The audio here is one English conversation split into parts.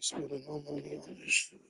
spending no money on this shit.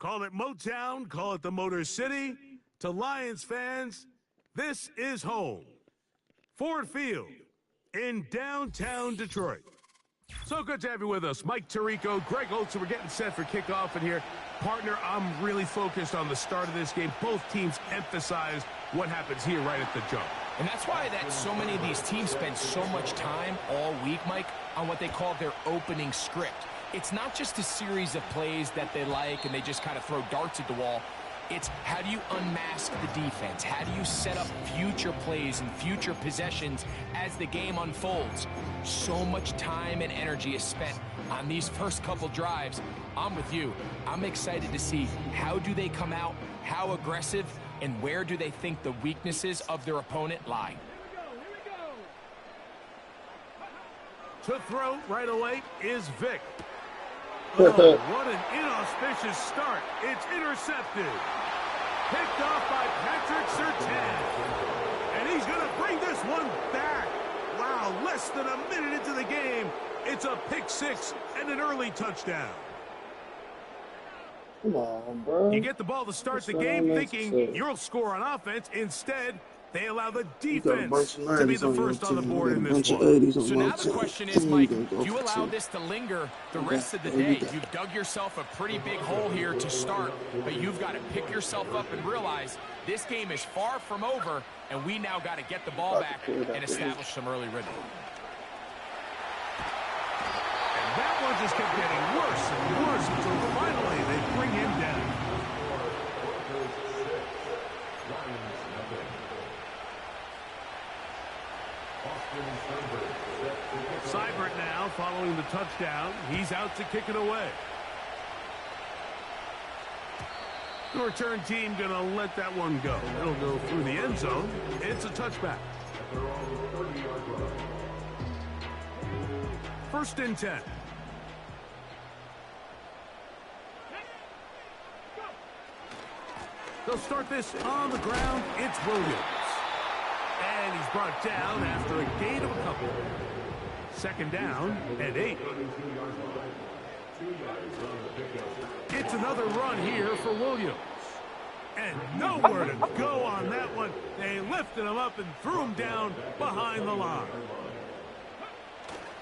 Call it Motown, call it the Motor City. To Lions fans, this is home. Ford Field in downtown Detroit. So good to have you with us. Mike Tirico, Greg Olson. We're getting set for kickoff in here. Partner, I'm really focused on the start of this game. Both teams emphasize what happens here right at the jump. And that's why that so many of these teams spend so much time all week, Mike, on what they call their opening script. It's not just a series of plays that they like and they just kind of throw darts at the wall. It's how do you unmask the defense? How do you set up future plays and future possessions as the game unfolds? So much time and energy is spent on these first couple drives. I'm with you. I'm excited to see how do they come out, how aggressive, and where do they think the weaknesses of their opponent lie. To throw right away is Vic. Oh, what an inauspicious start. It's intercepted. Picked off by Patrick Surtain. And he's going to bring this one back. Wow, less than a minute into the game. It's a pick six and an early touchdown. Come on, bro. You get the ball to start the game thinking you'll score on offense. Instead, they allow the defense to be the first on the board in this one. So now the question is, Mike, do you allow this to linger the rest of the day? You've dug yourself a pretty big hole here to start, but you've got to pick yourself up and realize this game is far from over, and we now got to get the ball back and establish some early rhythm. And that one just kept getting worse and worse until finally they bring him down. Seibert now following the touchdown. He's out to kick it away. The return team going to let that one go. It'll go through the end zone. It's a touchback. First and 10. They'll start this on the ground. It's Williams. And he's brought down after a gain of a couple. Second down and 8. It's another run here for Williams. And nowhere to go on that one. They lifted him up and threw him down behind the line.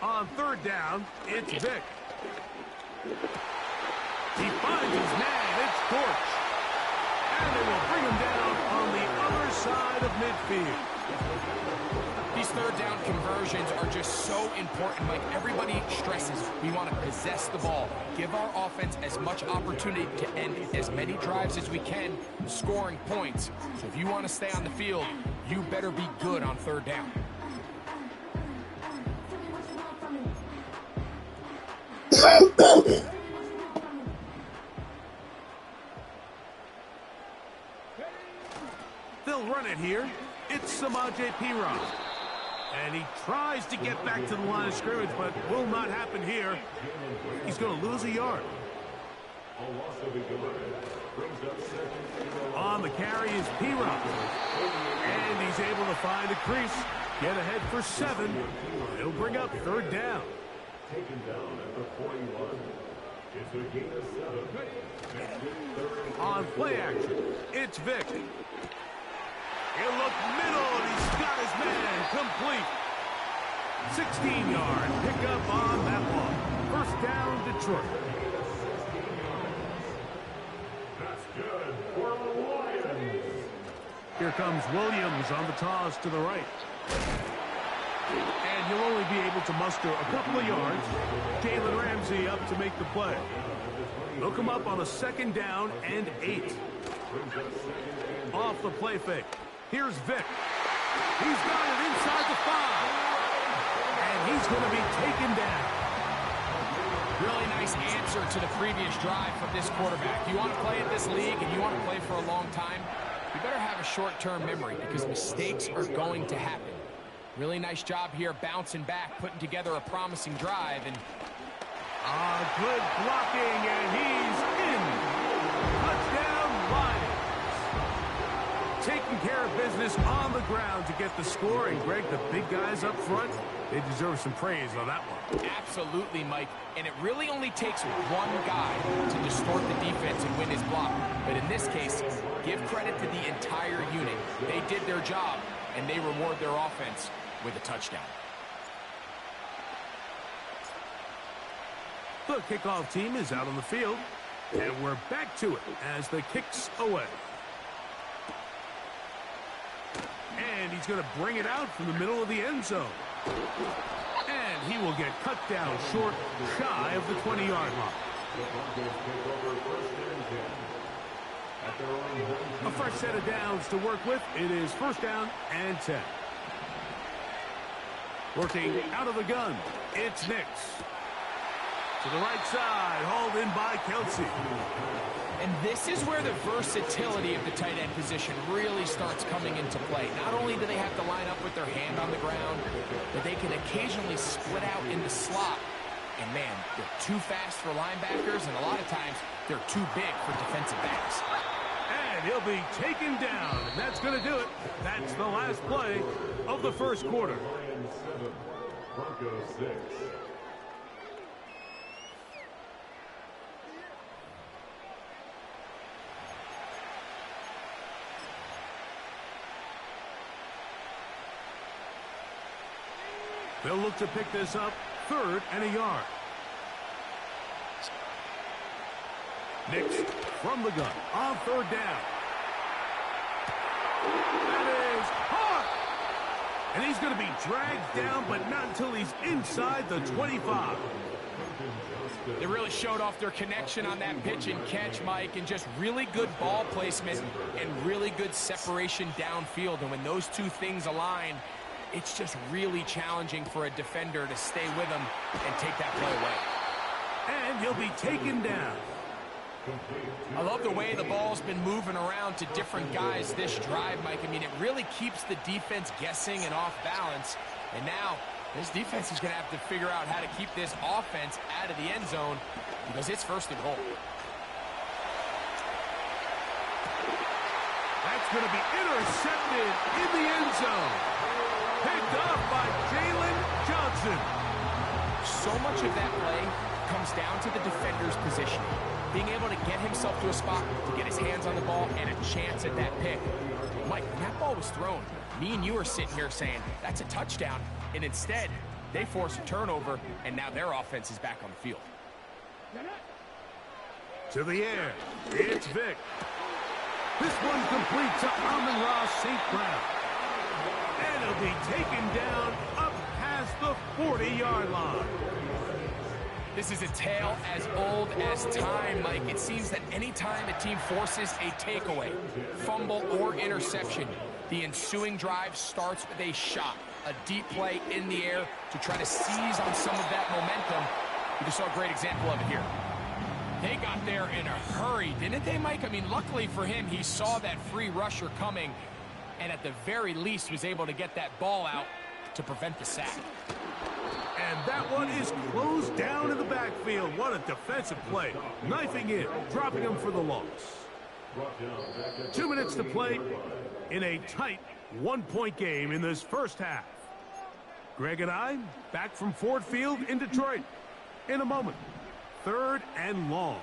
On third down, it's Vic. He finds his man. It's Torch. And they will bring him down on the other side of midfield. These third down conversions are just so important. Like everybody stresses, we want to possess the ball, give our offense as much opportunity to end as many drives as we can, scoring points. So if you want to stay on the field, you better be good on third down. They'll run it here. It's Samaje Perine. And he tries to get back to the line of scrimmage, but will not happen here. He's going to lose a yard. On the carry is Perine. And he's able to find a crease. Get ahead for 7. It'll bring up third down. Taken down at the 41. It's a gain of 7. On play action, it's Vic. He'll look middle, and he's got his man complete. 16-yard pickup on that one. First down, Detroit. That's good for the Lions. Here comes Williams on the toss to the right. And he'll only be able to muster a couple of yards. Jalen Ramsey up to make the play. They'll come up on a second down and 8. Off the play fake. Here's Vic. He's got it inside the 5. And he's going to be taken down. Really nice answer to the previous drive from this quarterback. You want to play in this league and you want to play for a long time, you better have a short-term memory because mistakes are going to happen. Really nice job here bouncing back, putting together a promising drive. And good blocking, and he's in. Touchdown, Lions. taking care of business on the ground to get the score. And, Greg, the big guys up front, they deserve some praise on that one. Absolutely, Mike. And it really only takes one guy to distort the defense and win his block. But in this case, give credit to the entire unit. They did their job, and they reward their offense with a touchdown. The kickoff team is out on the field, and we're back to it as the kick's away. And he's going to bring it out from the middle of the end zone. And he will get cut down short, shy of the 20-yard line. A fresh set of downs to work with. It is first down and 10. Working out of the gun, it's Nix. To the right side, hauled in by Kelsey. And this is where the versatility of the tight end position really starts coming into play. Not only do they have to line up with their hand on the ground, but they can occasionally split out in the slot. And, man, they're too fast for linebackers, and a lot of times they're too big for defensive backs. And he'll be taken down, and that's going to do it. That's the last play of the first quarter. Broncos 6. They'll look to pick this up, 3rd and a yard. Nix from the gun on 3rd down. That is hard. And he's going to be dragged down, but not until he's inside the 25. They really showed off their connection on that pitch and catch, Mike, and just really good ball placement and really good separation downfield. And when those two things align, it's just really challenging for a defender to stay with him and take that play away. And he'll be taken down. I love the way the ball's been moving around to different guys this drive, Mike. I mean, it really keeps the defense guessing and off balance. And now, this defense is going to have to figure out how to keep this offense out of the end zone because it's 1st and goal. That's going to be intercepted in the end zone. Picked up by Jalen Johnson. So much of that play comes down to the defender's positioning. Being able to get himself to a spot, to get his hands on the ball, and a chance at that pick. Mike, when that ball was thrown, me and you are sitting here saying, that's a touchdown. And instead, they force a turnover, and now their offense is back on the field. To the air, it's Vic. This one complete to Amon-Ra St. Brown. And he'll be taken down up past the 40-yard line. This is a tale as old as time, Mike. It seems that any time a team forces a takeaway, fumble, or interception, the ensuing drive starts with a shot, a deep play in the air to try to seize on some of that momentum. We just saw a great example of it here. They got there in a hurry, didn't they, Mike? I mean, luckily for him, he saw that free rusher coming, and at the very least was able to get that ball out to prevent the sack. And that one is closed down in the backfield. What a defensive play. Knifing in, dropping him for the loss. 2 minutes to play in a tight one-point game in this first half. Greg and I back from Ford Field in Detroit in a moment. 3rd and long.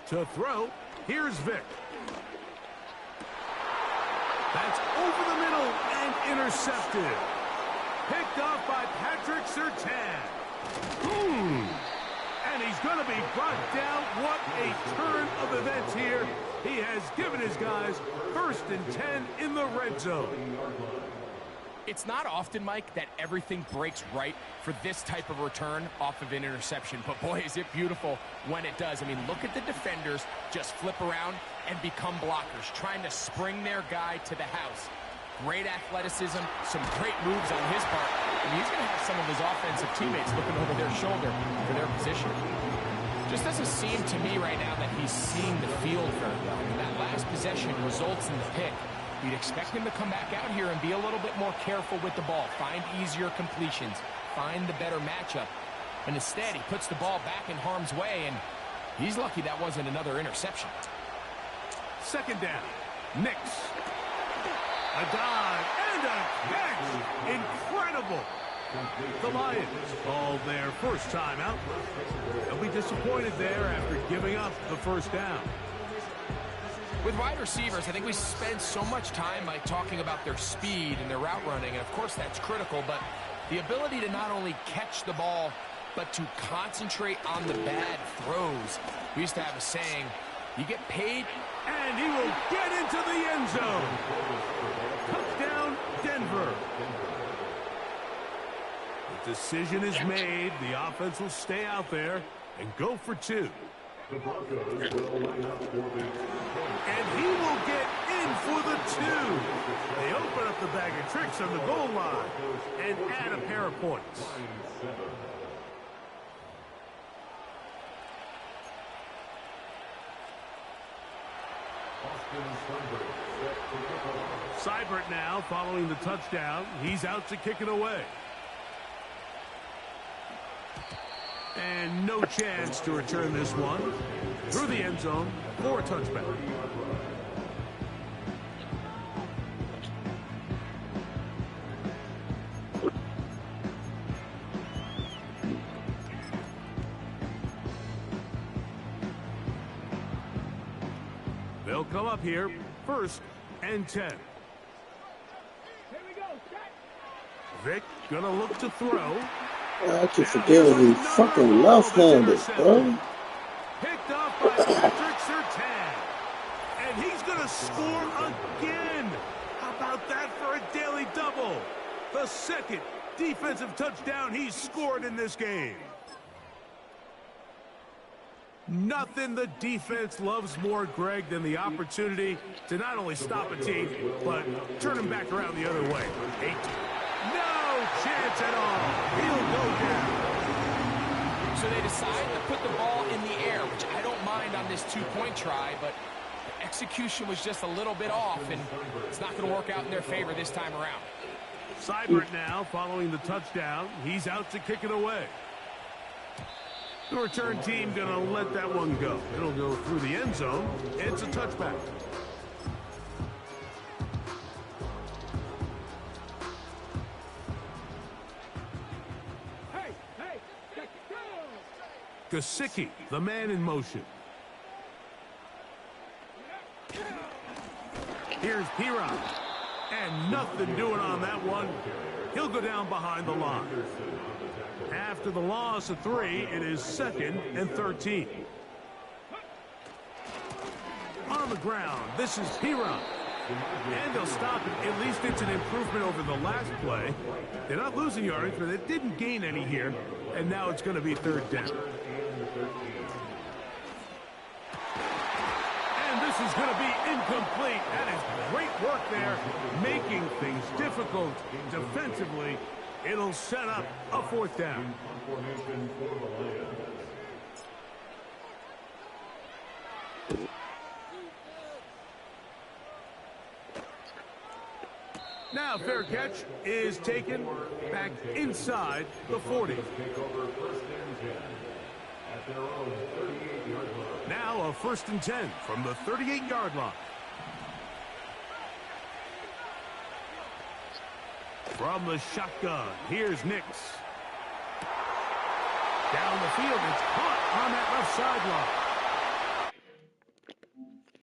To throw, here's Vic. That's over the middle and intercepted. Picked off by Patrick Surtain. And he's going to be brought down. What a turn of events here. He has given his guys 1st and 10 in the red zone. It's not often, Mike, that everything breaks right for this type of return off of an interception. But, boy, is it beautiful when it does. I mean, look at the defenders just flip around and become blockers, trying to spring their guy to the house. Great athleticism, some great moves on his part. And he's going to have some of his offensive teammates looking over their shoulder for their position. Just doesn't seem to me right now that he's seeing the field very well. I mean, that last possession results in the pick. You'd expect him to come back out here and be a little bit more careful with the ball, find easier completions, find the better matchup. And instead, he puts the ball back in harm's way, and he's lucky that wasn't another interception. Second down. Nix. A dive and a catch. Incredible. The Lions called their first time out. They'll be disappointed there after giving up the first down. With wide receivers, I think we spend so much time talking about their speed and their route running, and of course that's critical, but the ability to not only catch the ball, but to concentrate on the bad throws. We used to have a saying, you get paid, and he will get into the end zone. Touchdown, Denver. The decision is made. The offense will stay out there and go for two. And he will get in for the two. They open up the bag of tricks on the goal line and add a pair of points. Seibert now following the touchdown. He's out to kick it away. And no chance to return this one. Through the end zone for a touchback. They'll come up here, 1st and 10. Vic gonna look to throw. I keep forgetting he's fucking left-handed, bro. Picked up by Patrick Surtain. And he's gonna score again. How about that for a daily double? The second defensive touchdown he's scored in this game. Nothing the defense loves more, Greg, than the opportunity to not only stop a team, but turn them back around the other way. No chance at all. He'll go down. So they decide to put the ball in the air, which I don't mind on this two-point try, but the execution was just a little bit off, and it's not going to work out in their favor this time around. Seibert now following the touchdown. He's out to kick it away. The return team going to let that one go. It'll go through the end zone. It's a touchback. Gesicki, the man in motion. Here's Piron. And nothing doing on that one. He'll go down behind the line. After the loss of 3, it is 2nd and 13. On the ground, this is Piron. And they'll stop it. At least it's an improvement over the last play. They're not losing yardage, but they didn't gain any here. And now it's going to be 3rd down. And this is going to be incomplete. That is great work there, making things difficult defensively. It'll set up a 4th down. Now fair catch is taken back inside the 40. Now a 1st and 10 from the 38-yard line. From the shotgun, here's Nix. Down the field, it's caught on that left sideline.